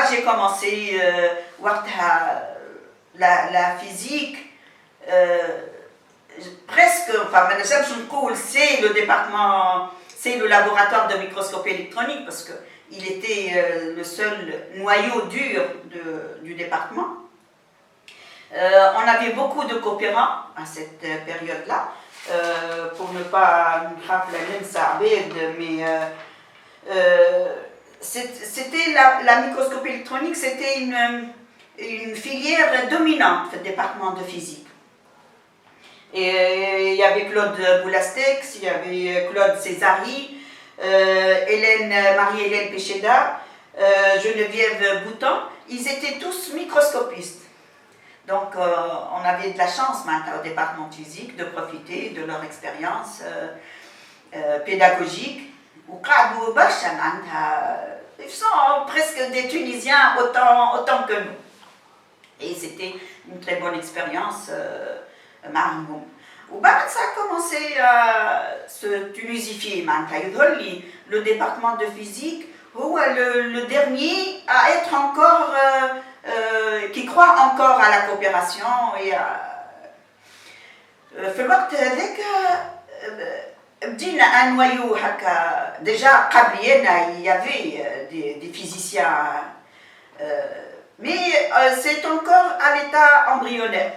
j'ai commencé la physique, presque, enfin, c'est le département, c'est le laboratoire de microscopie électronique, parce qu'il était le seul noyau dur du département. On avait beaucoup de coopérants à cette période-là, pour ne pas me rappeler mais c'était la microscopie électronique, c'était une filière dominante du département de physique. Et il y avait Claude Boulastex, il y avait Claude Césari, Marie-Hélène Pécheda, Geneviève Bouton, ils étaient tous microscopistes. Donc on avait de la chance maintenant au département de physique de profiter de leur expérience pédagogique. Ils sont presque des Tunisiens autant que nous. Et c'était une très bonne expérience. Ça a commencé à se tunisifier. Le département de physique, le dernier à être encore, qui croit encore à la coopération et à. Un noyau, déjà, il y avait des physiciens, mais c'est encore à l'état embryonnaire.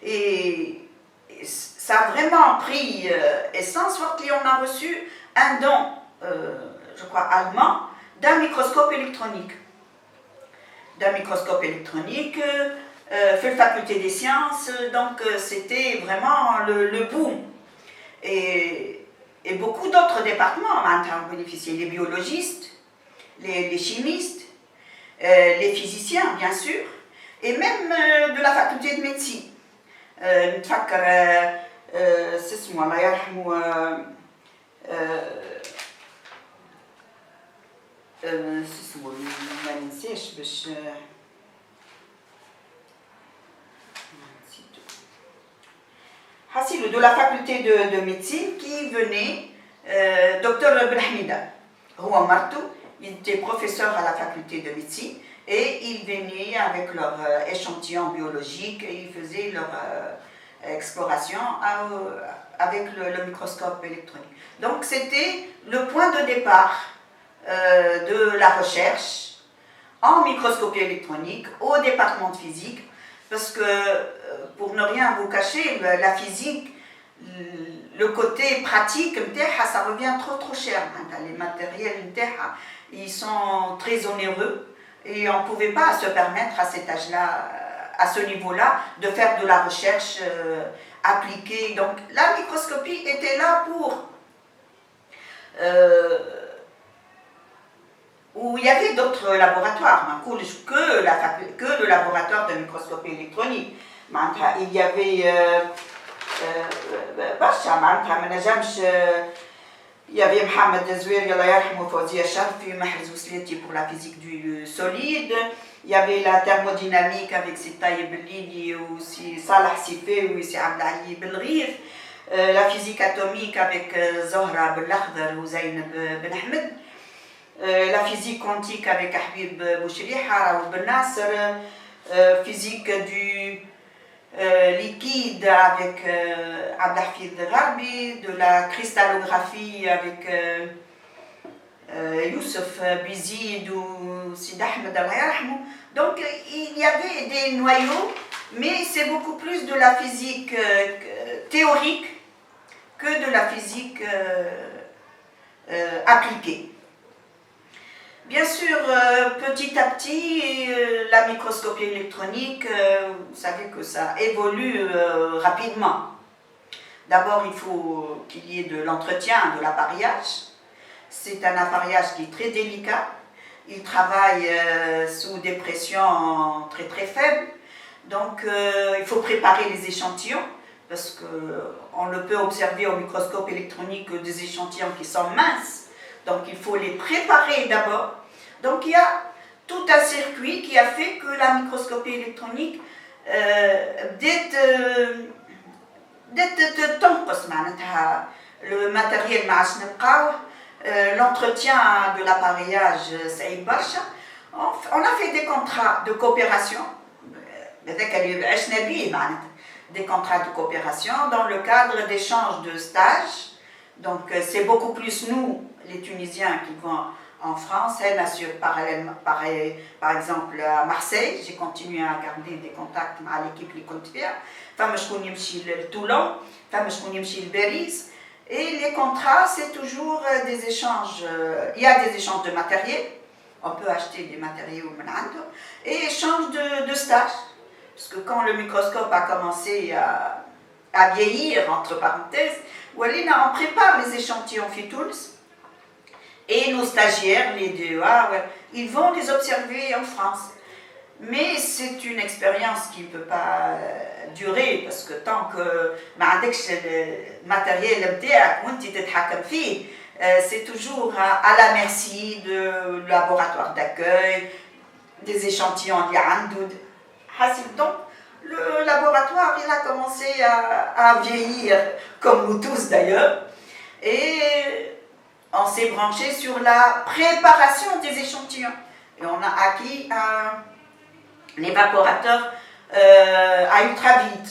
Et ça a vraiment pris essence. On a reçu un don, je crois, allemand, d'un microscope électronique. Fait la faculté des sciences, donc c'était vraiment le boom. Et beaucoup d'autres départements ont bénéficié, les biologistes, les chimistes, les physiciens, bien sûr, et même de la faculté de médecine. نتفكر اسمه الله يرحمه اسمه ما ننساش باش de la faculté de médecine qui venait, Dr Benhamida. Il était professeur à la faculté de médecine et ils venaient avec leur échantillon biologique et ils faisaient leur exploration avec le microscope électronique. Donc c'était le point de départ de la recherche en microscopie électronique au département de physique, parce que pour ne rien vous cacher, la physique, le côté pratique, ça revient trop cher. Les matériels, ils sont très onéreux et on ne pouvait pas se permettre à cet âge-là, à ce niveau-là, de faire de la recherche appliquée. Donc la microscopie était là pour... où il y avait d'autres laboratoires, que le laboratoire de microscopie électronique. Il y avait il y avait Mohamed Zouir, Fawzia Sharfi, Mahrez Ousleti pour la physique du solide. Il y avait la thermodynamique avec Sitaï Bellini, aussi Salah Sifé, ou aussi Abdali Belrif. La physique atomique avec Zohra Belakhdar ou Zainab Ben Ahmed. La physique quantique avec Habib Bouchriha ou Ben Nasser. Physique du liquide avec Abdelhafid Gharbi, de la cristallographie avec Youssef Bizid ou Sid Ahmed Al-Yarahmou. Donc il y avait des noyaux, mais c'est beaucoup plus de la physique théorique que de la physique appliquée. Bien sûr, petit à petit, la microscopie électronique, vous savez que ça évolue rapidement. D'abord, il faut qu'il y ait de l'entretien, de l'appareillage. C'est un appareillage qui est très délicat. Il travaille sous des pressions très très faibles. Donc, il faut préparer les échantillons, parce qu'on ne peut observer au microscope électronique que des échantillons qui sont minces. Donc, il faut les préparer d'abord. Donc, il y a tout un circuit qui a fait que la microscopie électronique le matériel l'entretien de l'appareillage, c'est Barsha. On a fait des contrats de coopération, des contrats de coopération dans le cadre d'échanges de stages. Donc c'est beaucoup plus nous, les Tunisiens, qui vont en France. Elle assure parallèlement, par exemple à Marseille, j'ai continué à garder des contacts avec l'équipe qui compte faire. Femme je connais le Toulon, femme je connais le Beris. Et les contrats, c'est toujours des échanges. Il y a des échanges de matériel. On peut acheter des matériaux et échange de stages. Parce que quand le microscope a commencé à vieillir, entre parenthèses, on prépare les échantillons Fitouls et nos stagiaires, les DEA, ils vont les observer en France. Mais c'est une expérience qui ne peut pas durer parce que tant que le matériel c'est toujours à la merci du laboratoire d'accueil, des échantillons. Donc, le laboratoire il a commencé à vieillir, comme nous tous d'ailleurs, et on s'est branché sur la préparation des échantillons. Et on a acquis un évaporateur à ultravide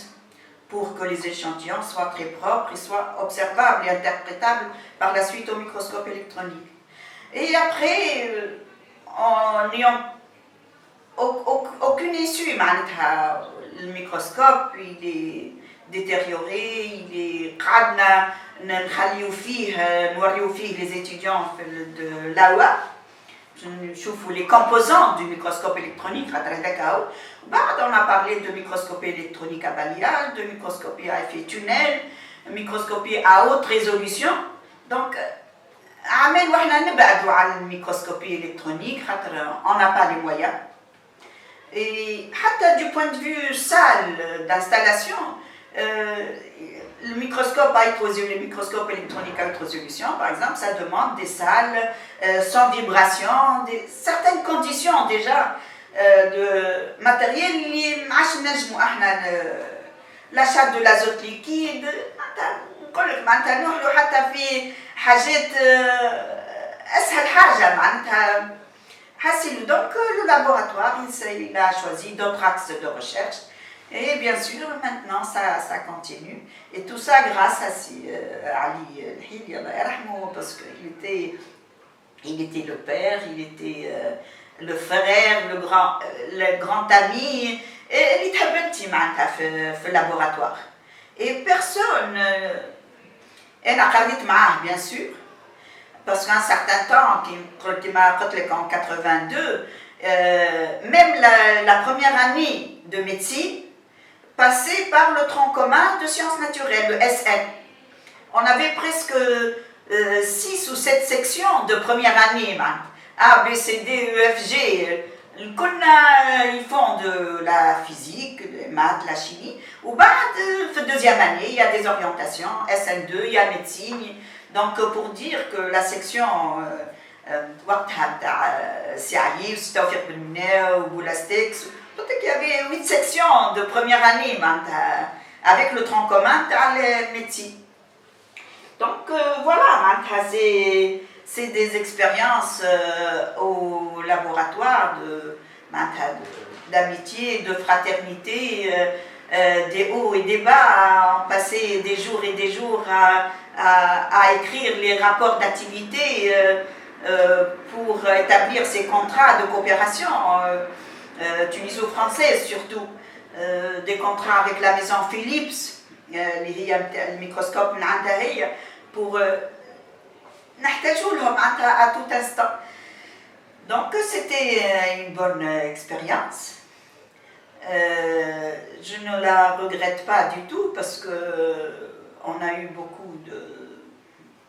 pour que les échantillons soient très propres et soient observables et interprétables par la suite au microscope électronique. Et après, en n'ayant aucune issue, le microscope il est détérioré, il est قعدنا نخليو فيه نوريو فيه les étudiants de l'AOA. نشوفوا les composants du microscope électronique. On a parlé de microscopie électronique à balayage, de microscopie à effet tunnel, microscopie à haute résolution. Donc, le microscopie électronique, on n'a pas les moyens. Et du point de vue salle d'installation, le microscope électronique à haute résolution, par exemple, ça demande des salles sans vibration, certaines conditions déjà de matériel. L'achat de l'azote liquide, donc le laboratoire il a choisi d'autres axes de recherche. Et bien sûr, maintenant, ça continue. Et tout ça grâce à Ali El-Hili, parce qu'il était le père, il était le frère, le grand ami. Et il était dans le laboratoire. Et personne, elle a parlé bien sûr, parce qu'à un certain temps, en 82, même la première année de médecine, passé par le tronc commun de sciences naturelles, le SN. On avait presque 6 ou 7 sections de première année, A, B, C, D, E, F, G. Ils font de la physique, des maths, la chimie. Ou la deuxième année, il y a des orientations, SN2, il y a médecine. Donc pour dire que la section il y avait 8 sections de première année avec le tronc commun de la médecine. Donc voilà, c'est des expériences au laboratoire d'amitié, de fraternité, des hauts et des bas, passer des jours et des jours à écrire les rapports d'activité pour établir ces contrats de coopération. Tuniso-française surtout, des contrats avec la maison Philips, le microscope pour à tout instant. Donc c'était une bonne expérience. Je ne la regrette pas du tout parce que on a eu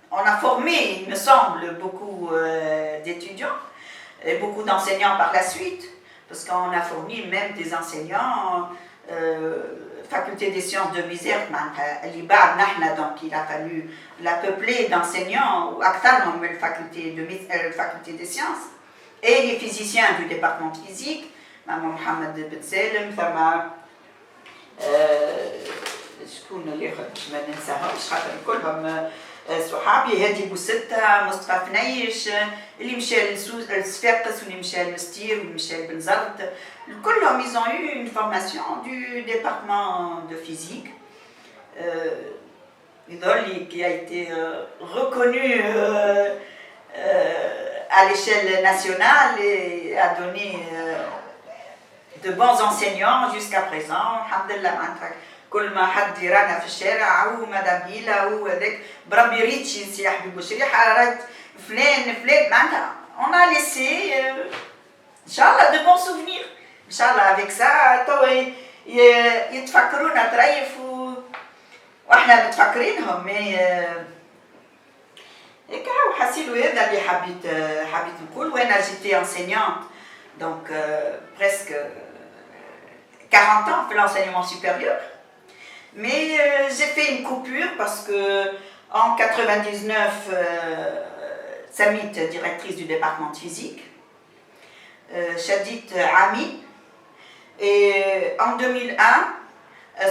on a formé, il me semble, beaucoup d'étudiants et beaucoup d'enseignants par la suite. Parce qu'on a fourni même des enseignants, faculté des sciences de misère, donc il a fallu la peupler d'enseignants, ou actarnom la faculté des sciences, et les physiciens du département physique, Mohamed Ben Salem, شكون اللي ما ننساهمش خاطر كلهم صحابي هادي بوستة، مصطفى فنيش، اللي مشى لصفاقس واللي مشى لمستير واللي مشى لبنزرت، كلهم ils ont eu une formation du département de physique. Qui a été reconnu à l'échelle nationale et a donné de bons enseignants jusqu'à présent. Alhamdulillah, كل ما حد يرانا في الشارع او مدام هيلا او هذاك بربي ريتشي سي حبيب بوشريحه رات فلان معناتها on a laissé ان شاء الله de bons souvenirs ان شاء الله avec ça تو يتفكرونا طريف واحنا متفكرينهم مي هيك هو حسيلو هذا اللي حبيت نقول. وانا جيتي enseignante donc presque 40 ans في l'enseignement supérieur. Mais j'ai fait une coupure parce que en 99, Samit, directrice du département de physique, Shadid Ami, et en 2001,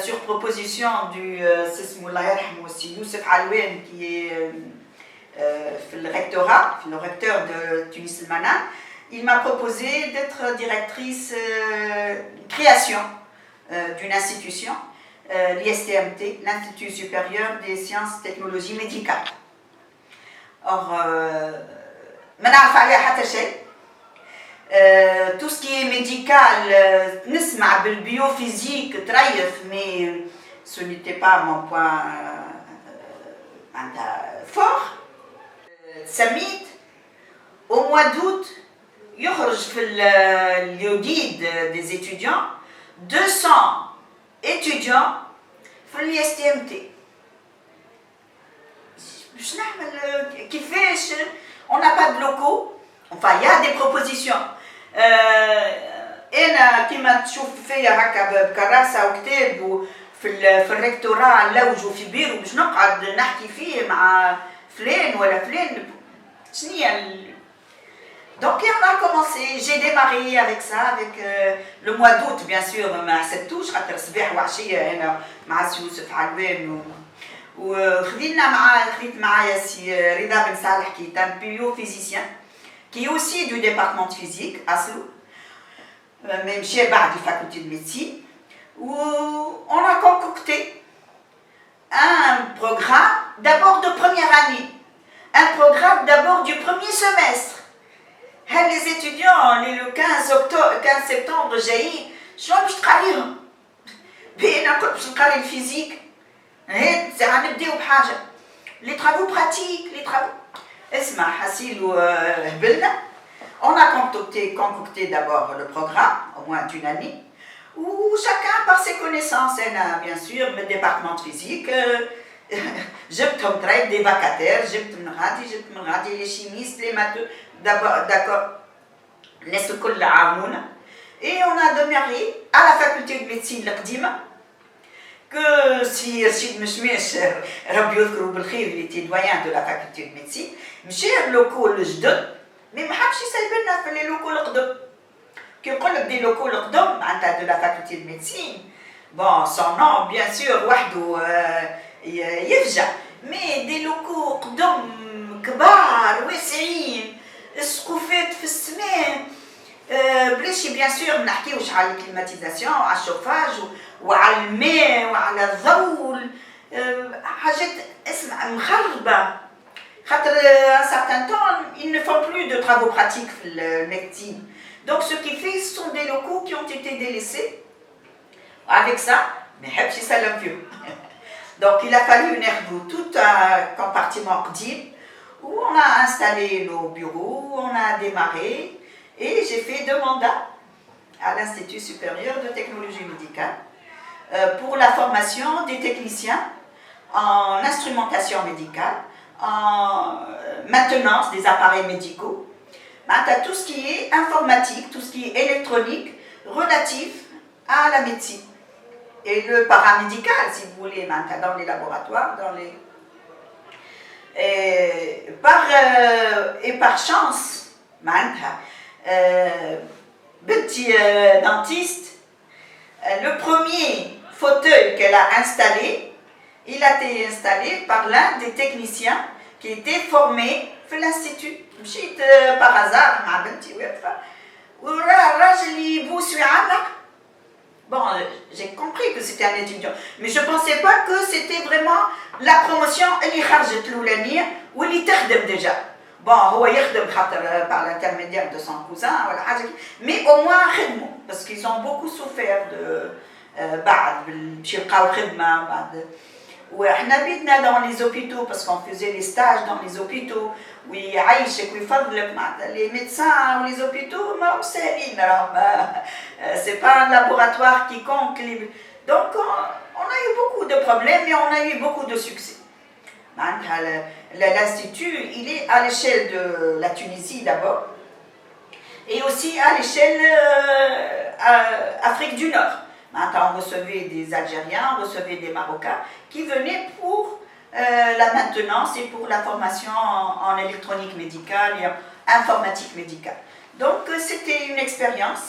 sur proposition du Youssef Alouane, qui est le recteur de Tunis Mana, il m'a proposé d'être directrice création d'une institution. L'ISTMT, l'Institut supérieur des sciences et technologies médicales. Or, ما نعرف عليها حتى شيء. Tout ce qui est médical, نسمع بالبيوفيزيك تريف, mais ce n'était pas mon point fort. Samit, au mois d'août, يخرج في اليوديد des étudiants 200 étudiants في l'ISTMT. باش نعمل كيفاش on n'a pas de locaux, enfin il y a des propositions. انا كيما تشوف فيا هكا بكراسه وكتاب وفي الريكتوراه نلوجوا في بيرو باش نقعد نحكي فيه مع فلان ولا فلان شنيا. Donc on a commencé, j'ai démarré avec ça, avec le mois d'août bien sûr, ما حسبتوش خاطر صباح وعشيه انا مع سي يوسف علوان خديت معايا سي رضا بن صالح qui est un biophysicien qui est aussi du département de physique اصله mais مشى بعد faculté de médecine où on a concocté un programme d'abord de première année, un programme d'abord du premier semestre. Les étudiants le 15 septembre جايين شنو باش تقريهم؟ بينا كنت باش نقري الفيزيك ساعة نبداو بحاجة les travaux pratiques, les travaux. اسمع حسيلو هبلنا. On a concocté d'abord le programme, au moins d'une année, où chacun par ses connaissances, bien sûr, le département de physique, جبتهم تراي des vacataires, جبت من غادي les chimistes, les matheux, d'accord, الناس الكل عاونونا. Et on a démarré à la faculté de médecine القديمة, que si Rachid Meshmesh, ربي يذكره بالخير, il était doyen de la faculté de médecine, مشى اللوكو الجدد, mais ما حبش يسيبنا في les locaux القدم. كي نقول لك des locaux القدم معناتها de la faculté de médecine, bon, son nom bien sûr وحده يفجع, mais des locaux قدم كبار واسعين, السقوفات في السماء, بلاشي بيان سور ما نحكيوش على الكليماتيزاسيون, على الشوفاج وعلى الماء وعلى الضوء, حاجات اسمع مخربه. خاطر un certain temps, ils ne font plus de travaux pratiques في médecine. Donc ce qui fait, ce sont des locaux qui ont été délaissés. Avec ça, ما يحبش يسلم فيهم. Donc il a fallu ناخذوا tout un compartiment قديم où on a installé nos bureaux, on a démarré, et j'ai fait 2 mandats à l'Institut supérieur de technologie médicale pour la formation des techniciens en instrumentation médicale, en maintenance des appareils médicaux, tout ce qui est informatique, tout ce qui est électronique relatif à la médecine. Et le paramédical, si vous voulez, dans les laboratoires, et par chance, petit dentiste, le premier fauteuil qu'elle a installé, il a été installé par l'un des techniciens qui était formé في l'institut. مشيت par hasard مع بنتي واقفة وراه الراجل يبوس ويعلق. Bon, j'ai compris que c'était un étudiant, mais je ne pensais pas que c'était vraiment la promotion اللي خرجت الأولانية واللي تخدم déjà. Bon, هو يخدم خاطر par l'intermédiaire de son cousin ولا حاجة, mais au moins خدموا parce qu'ils ont beaucoup souffert de بعد باش يلقاو خدمة بعد. وإحنا بيتنا dans les hôpitaux parce qu'on faisait les stages dans les hôpitaux ويعيشك ويفضلك معناتها les médecins ou les hôpitaux ما ساهلين راهم c'est pas un laboratoire quiconque. Donc on a eu beaucoup de problèmes mais on a eu beaucoup de succès. L'institut il est à l'échelle de la Tunisie d'abord et aussi à l'échelle Afrique du Nord. Maintenant, on recevait des Algériens, on recevait des Marocains qui venaient pour la maintenance et pour la formation en électronique médicale et en informatique médicale. Donc, c'était une expérience.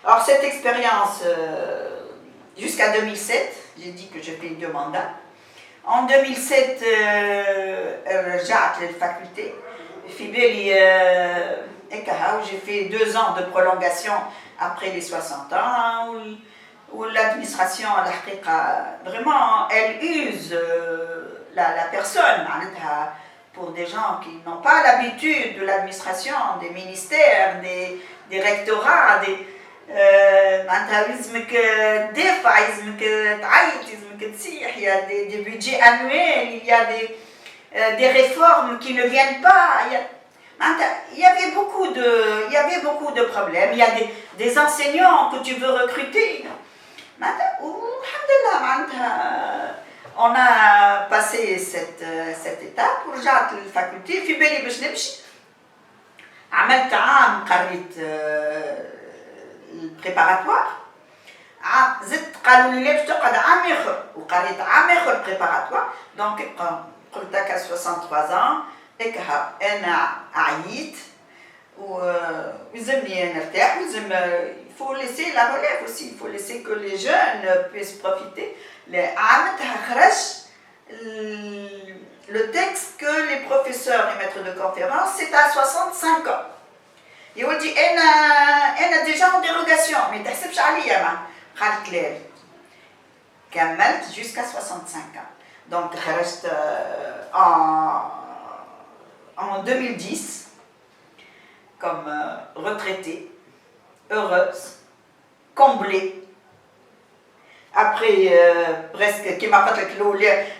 Alors, cette expérience, jusqu'à 2007, j'ai dit que j'ai fait 2 mandats. En 2007, رجعت للفاكولتي في بالي j'ai fait 2 ans de prolongation après les 60 ans. Où l'administration, vraiment, elle use la personne pour des gens qui n'ont pas l'habitude de l'administration, des ministères, des rectorats, il y a des budgets annuels, il y a des réformes qui ne viennent pas. Il y avait beaucoup de problèmes. Il y a des enseignants que tu veux recruter. On a passé cette étape ورجعت للفاكولتي في بالي باش نمشي. عملت عام قريت البريباراتوار. زدت قالوا لي لا باش تقعد عام اخر وقريت عام اخر بريباراتوار. دونك قلت هكا 63 ans هكا انا عييت ويلزمني نرتاح ويلزم. Il faut laisser la relève aussi, il faut laisser que les jeunes puissent profiter. Le texte que les professeurs et maîtres de conférence, c'est à 65 ans. Et on dit, elle a déjà en dérogation, mais t'acceptes عليا قالت لي كملت jusqu'à 65 ans. Donc, je reste en 2010 comme retraitée. Heureuse, comblée. Après presque كيما قلت لك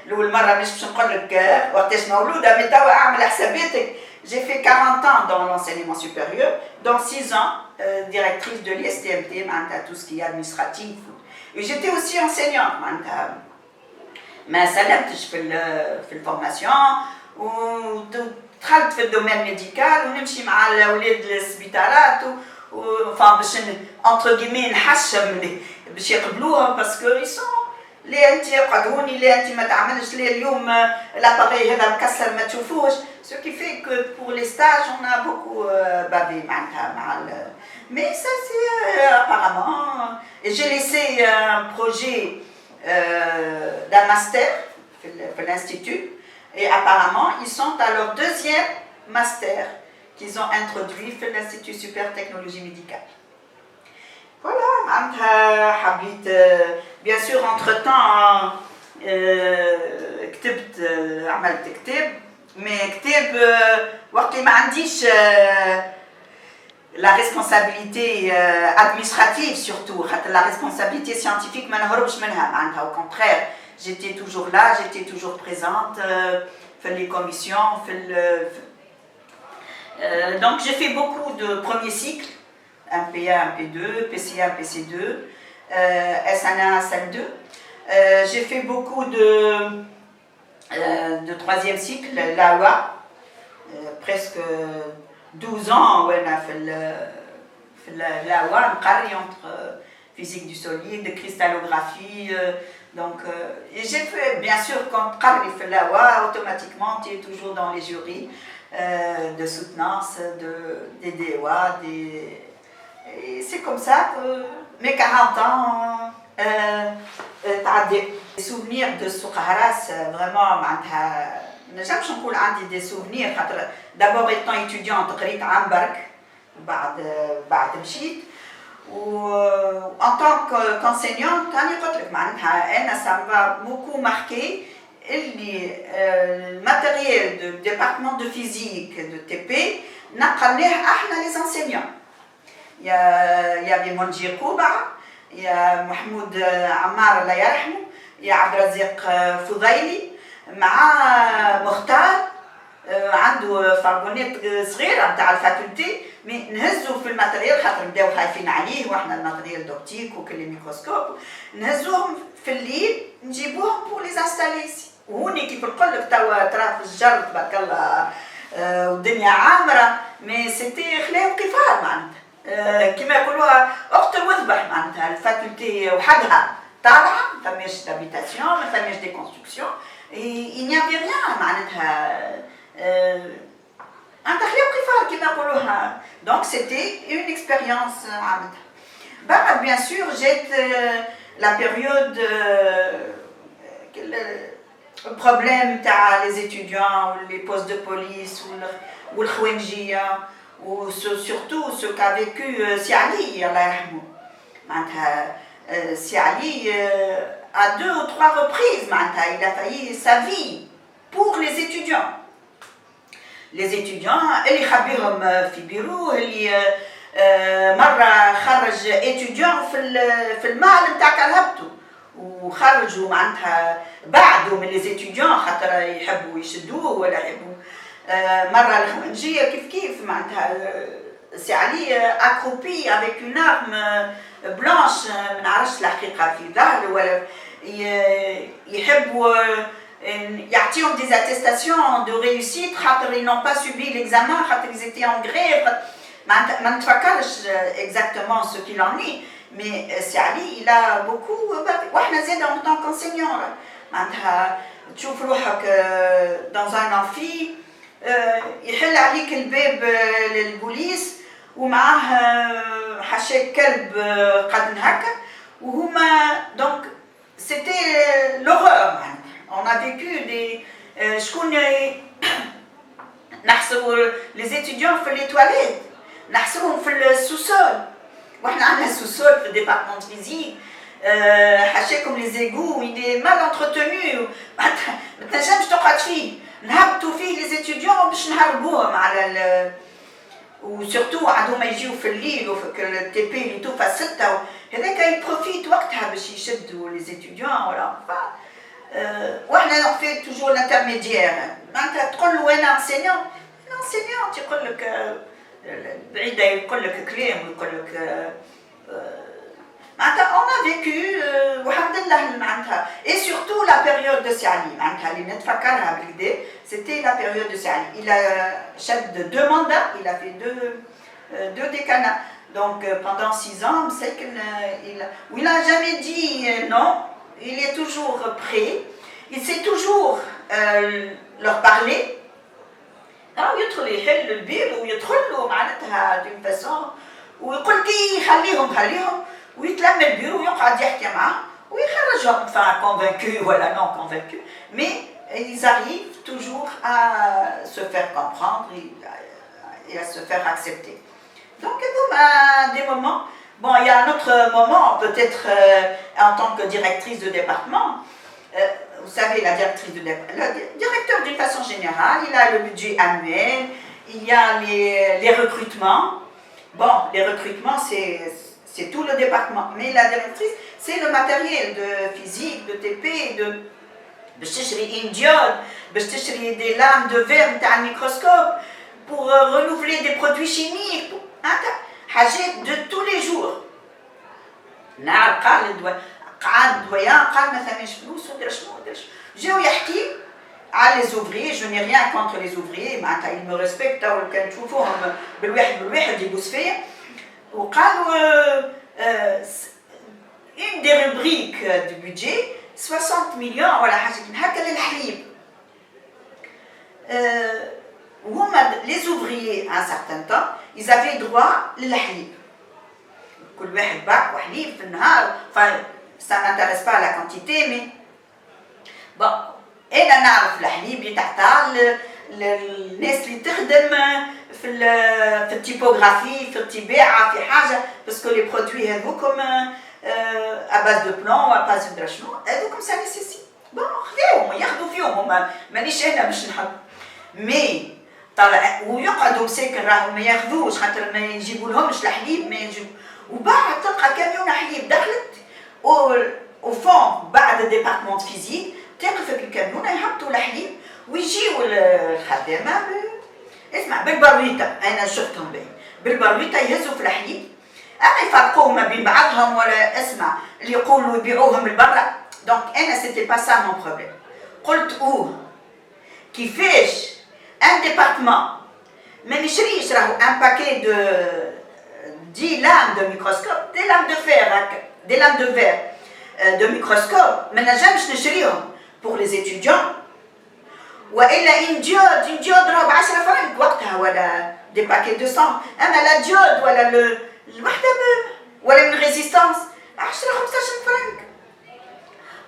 الأول مرة مش باش نقول لك وقتاش مولودة مي توا أعمل حساباتك. J'ai fait 40 ans dans l'enseignement supérieur, dans 6 ans directrice de l'ISTMT, tout ce qui est administratif. Et j'étais aussi enseignante. ما سلمتش في الفورماسيون ودخلت في الدومين ميديكال ونمشي مع الأولاد للسبيطارات enfin باش entre guillemets نحشم باش يقبلوهم باسكو يسون ليه انت قعدوني ليه انت ما تعملش ليه اليوم لاباري هذا مكسر ما تشوفوش. Ce qui fait que pour les stages on a beaucoup bavé مع mais ça c'est apparemment. Et j'ai laissé un projet d'un master في l'institut et apparemment ils sont à leur 2e master qu'ils ont introduit في l'Institut Super Technologie Médicale. Voilà, حبيت bien sûr entre-temps كتبت عملت كتاب mais كتاب وقت ما عنديش la responsabilité administrative surtout la responsabilité scientifique ما نهربش منها معناتها au contraire j'étais toujours là, j'étais toujours présente في les commissions donc j'ai fait beaucoup de premiers cycles, MP1, MP2, PC1, PC2, SN1, SN2. J'ai fait beaucoup de 3e cycle, l'AWA, presque 12 ans ouais, on a fait l'AWA, entre physique du solide, cristallographie. Donc, et j'ai fait, bien sûr, quand tu fais l'AWA, automatiquement tu es toujours dans les jurys. De soutenance, des DOA, et c'est comme ça que mes 40 ans تعدي. سوفنير دو سوق هراس فريمون معناتها نجمش نقول عندي دي سوفنير خاطر دابور ايتون ايتيديون قريت عام برك بعد مشيت و en tant qu'enseignante راني قلت لك معناتها انا ça m'a beaucoup marqué اللي الماتيريال دو ديبارتمون دو فيزيك دو تي بي نقلناه احنا لي انسينيون. يا منجي قوبع، يا محمود عمار الله يرحمه، يا عبد الرزاق فضيلي مع مختار عنده فارغونيت صغيره نتاع الفاكولتي، مي نهزوا في الماتريال خاطر بداو خايفين عليه واحنا الماتريال دوبتيك وكل ميكروسكوب، نهزوهم في الليل نجيبوهم بور لي انستالي. وهوني كيف نقول لك توا ترى في الجر تبارك الله والدنيا عامره، مي سيتي خلاو قفار معناتها كما يقولوها اقتل واذبح معناتها. الفاكولتي وحدها طالعه ما فماش دابيتاسيون ما فماش دي كونستركسيون، il n'y avait rien معناتها انت خلاو قفار كما يقولوها. دونك سيتي اون اكسبيريونس عملتها. بعد بيان سور جات لا بيريود البروبليم تاع لي ستوديون ولي بوست دو بوليس والخوانجيه و surtout ce qu'a vécu سي علي الله يرحمه. معناتها سي علي à 2 ou 3 reprises معناتها il a failli sa vie pour les étudiants. les étudiants اللي خبيهم في بيرو، اللي مره خرج étudiant في المعهد نتاع كرهبته وخرجوا معناتها بعدوا من les étudiants خاطر يحبوا يشدوه ولا يحبوا. مره الخوانجيه كيف معناتها سي علي accroupi avec une arme blanche ما نعرفش الحقيقه في ظهره ولا يحبوا يعطيهم des attestations de réussite خاطر ils n'ont pas subi l'examen خاطر ils étaient en grève. ما نتفكرش exactement ce qu'il en est، mais سي علي il a beaucoup واحنا زاد en tant qu'enseignant معناتها تشوف روحك dans un amphi يحل عليك الباب للبوليس ومعاه حشاك كلب قد هكا وهما دونك سيتي لوغور معناتها. on a vécu des شكون نحسبوا les étudiants في les toilettes نحسبهم في السوسول، واحنا عندنا سوسول في الديبارتمون فيزيك حاشاكم لي زيغو il est mal entretenu ما تنجمش تقعد فيه، نهبطوا فيه لي ستوديون باش نهربوهم على وسورتو عندهم يجيو في الليل وفي التي بي اللي توفى 6 هذاك يبروفيت وقتها باش يشدوا لي ستوديون ولا واحنا في توجور الانترميديير معناتها تقول له انا انسينيون يقول لك بعيده يقول لك كلام ويقول لك معناتها on a vécu والحمد لله معناتها et surtout la période de سي علي معناتها اللي نتفكرها بالكدا c'était la période de سي علي. il a شد 2 mandats, il a fait 2 décanats donc pendant 6 ans c'est qu'il n'a jamais dit non, il est toujours prêt, il sait toujours leur parler. يدخل يحل البير ويدخلوا معناتها d'une façon ويقول كي خليهم ويتلم البيرو ويقعد يحكي معاه ويخرجهم enfin convaincus ولا non convaincus, mais ils arrivent toujours à se faire comprendre et à se faire accepter. Donc des moments. Bon, il y a un autre moment, peut-être en tant que directrice de département, vous savez, la directrice de département, le directeur d'une façon générale, il a le budget annuel, il y a les recrutements. Bon, les recrutements, c'est tout le département, mais la directrice, c'est le matériel de physique, de TP, باش تشري une diode, باش تشري des lames de verre نتاع الميكروسكوب pour renouveler des produits chimiques, حاجات de tous les jours. نهار قعد دويان قال ما ثماش فلوس ودرا شنو جاو يحكي على les ouvriers. je n'ai rien contre les ouvriers معناتها ils me respectent ولو كان تشوفوهم بالواحد يبوس فيا. وقالوا une des rubriques du budget 60 millions ولا حاجه هكا للحليب. وهما les ouvriers à un certain temps ils avaient droit للحليب، كل واحد باك وحليب في النهار ça ne m'intéresse pas la quantité, mais bon, أنا نعرف الحليب يتعطى الناس اللي تخدم في التيبوغرافي في الطباعة في حاجة باسكو لي برودوي هذوكم à base de plomb à base de شنو هذوكم ça nécessite bon خذاهم ياخذوا فيهم هما مانيش أنا باش نحب مي طلع ويقعدوا مساكن راهم ما ياخذوش خاطر ما يجيبوا لهمش الحليب ما يجيب وبعد تلقى كاميون حليب دخلت وفون بعد ديبارتمون فيزيك تقف الكاميون يهبطوا الحليب ويجيوا الخدامه اسمع بالبرويطه انا شفتهم باين بالبرويطه يهزوا في الحليب اما يفرقوهم ما بين بعضهم ولا اسمع اللي يقولوا يبيعوهم لبرا دونك انا سيتي با سا مون بروبليم قلت كيفاش ان ديبارتمون ما نشريش راهو ان باكي دو 10 lames de microscope des lames de fer des lames de verre de microscope ما نجمش نشريهم pour les étudiants والا ان ديود راهو ب 10 فرنك وقتها ولا دي باكي 200 اما لا ديود ولا الوحده ولا من ريزيستانس 10 15 فرنك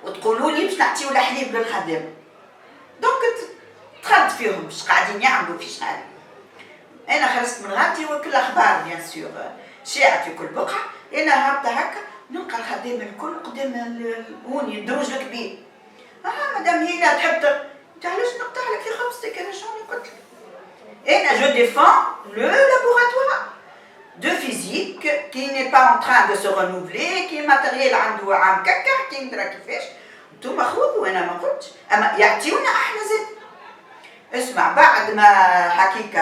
وتقولوا لي باش نعطيو الحليب للخدام دونك دخلت فيهم باش قاعدين يعملوا في شحال انا خرجت من غادي وكل اخبار بيان سور شاعت في كل بقعه انا هابطه هكا نلقى الخدام الكل قدام البوني الدروج الكبير مدام هيلا تحب انت علاش نقطع لك في خبزتك انا شنو قلت لك انا جو ديفون لو لابوراتوار دو فيزيك كي ني با ان تران دو سو رونوفلي كي ماتيريال عنده عام كاكا كي ندرا كيفاش انتوما خذوا وانا ما قلتش اما يعطيونا احنا زاد اسمع بعد ما حكيك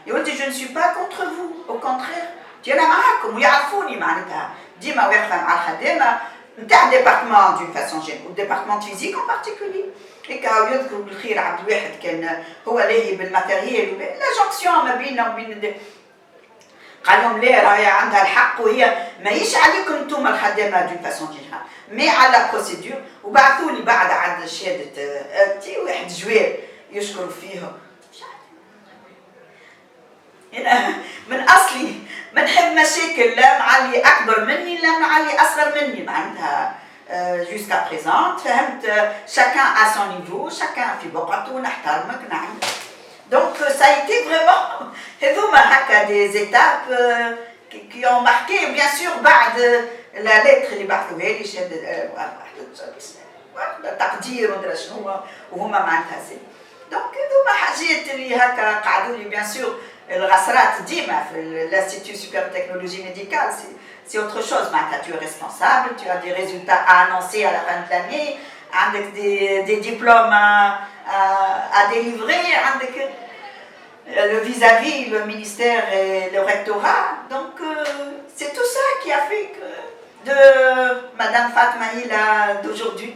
يا ولدي جو نسوي با كونتر فو او كونترير انا معاكم ويعرفوني معناتها ديما واقفه مع الخدامه نتاع ديبارتمون دون فاسون جينيرال وديبارتمون فيزيك ان بارتيكولي هكا يذكروا بالخير عبد الواحد كان هو لاهي بالماتيريال لا جونكسيون ما بيننا وبين قال لهم لا راهي عندها الحق وهي ماهيش عليكم انتم الخدامه دون فاسون جينيرال مي على لا بروسيدور وبعثوا لي بعد عند شهاده تي واحد جوار يشكروا فيه أنا من أصلي ما نحب مشاكل لا مع اللي أكبر مني لا مع اللي أصغر مني معناتها جوسكا بريزون فهمت شاكان à son niveau شاكان في بقعته نحترمك نعم دونك ça a été vraiment هذوما هكا des étapes qui ont marqué bien sûr بعد la lettre اللي بعثوها لي شهادة واحدة تقدير ومدري شنو وهما معناتها سي دونك هذوما حاجات اللي هكا قعدوا لي bien sûr الغسرات ديما في l'Institut Supérieur de Technologie Médicale c'est autre chose معناتها tu es responsable tu as des résultats à annoncer à la fin de l'année عندك des diplômes à délivrer عندك le vis-à-vis le ministère et le rectorat donc c'est tout ça qui a fait que de Madame Fatma Hila d'aujourd'hui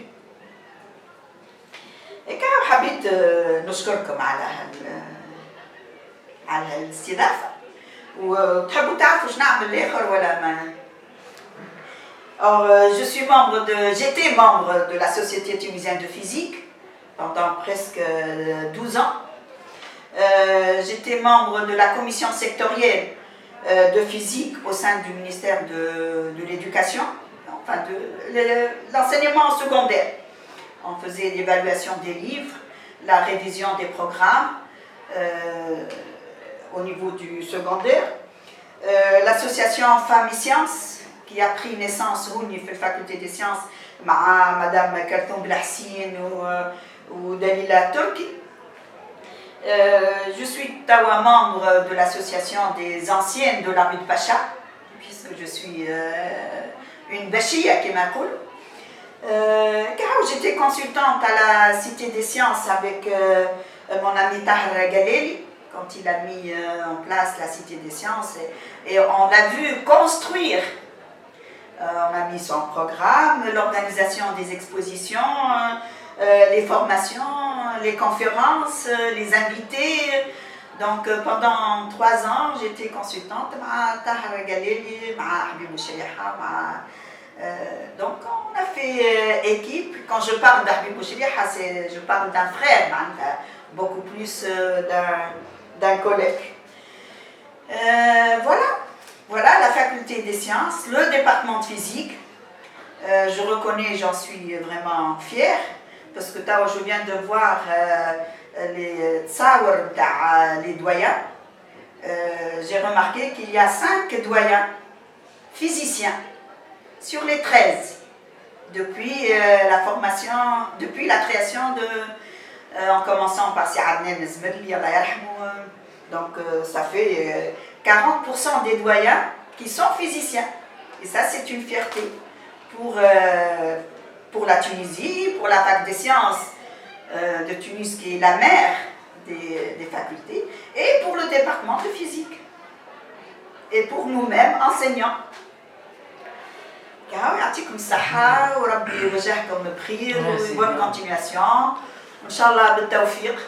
et كان حبيت نشكركم على الاستضافة وتحبوا تعرفوا شنو نعمل الآخر ولا ما j'étais membre de la Société tunisienne de physique pendant presque 12 ans. J'étais membre de la commission sectorielle de physique au sein du ministère de l'Éducation, enfin de l'enseignement secondaire. On faisait l'évaluation des livres, la révision des programmes, au niveau du secondaire. L'association Femmes et Sciences qui a pris naissance au niveau de la faculté des sciences avec Madame Kaltoum Belhassine ou Dalila Turki. Je suis tawa membre de l'association des anciennes de la rue de Pacha, puisque je suis une bachia qui m'appelle. Car j'étais consultante à la Cité des Sciences avec mon ami Tahar Galeli, quand il a mis en place la Cité des Sciences et on l'a vu construire. On a mis son programme, l'organisation des expositions, les formations, les conférences, les invités. Donc pendant 3 ans, j'étais consultante avec Tahar Galeli, avec Habib Boucheliha. Donc on a fait équipe. Quand je parle d'Habib Boucheliha, je parle d'un frère, beaucoup plus d'un collègue. Voilà la faculté des sciences, le département de physique. Je reconnais, j'en suis vraiment fière, parce que je viens de voir les tsawr, les doyens. J'ai remarqué qu'il y a 5 doyens physiciens sur les 13 depuis la formation, depuis la création en commençant par Si Adnan Zmel, donc ça fait 40% des doyens qui sont physiciens. Et ça, c'est une fierté pour la Tunisie, pour la fac des sciences de Tunis, qui est la mère des facultés, et pour le département de physique. Et pour nous-mêmes, enseignants. يعطيكم الصحة وربي يوجهكم بخير وبون كونتينياسيون وإن شاء الله بالتوفيق.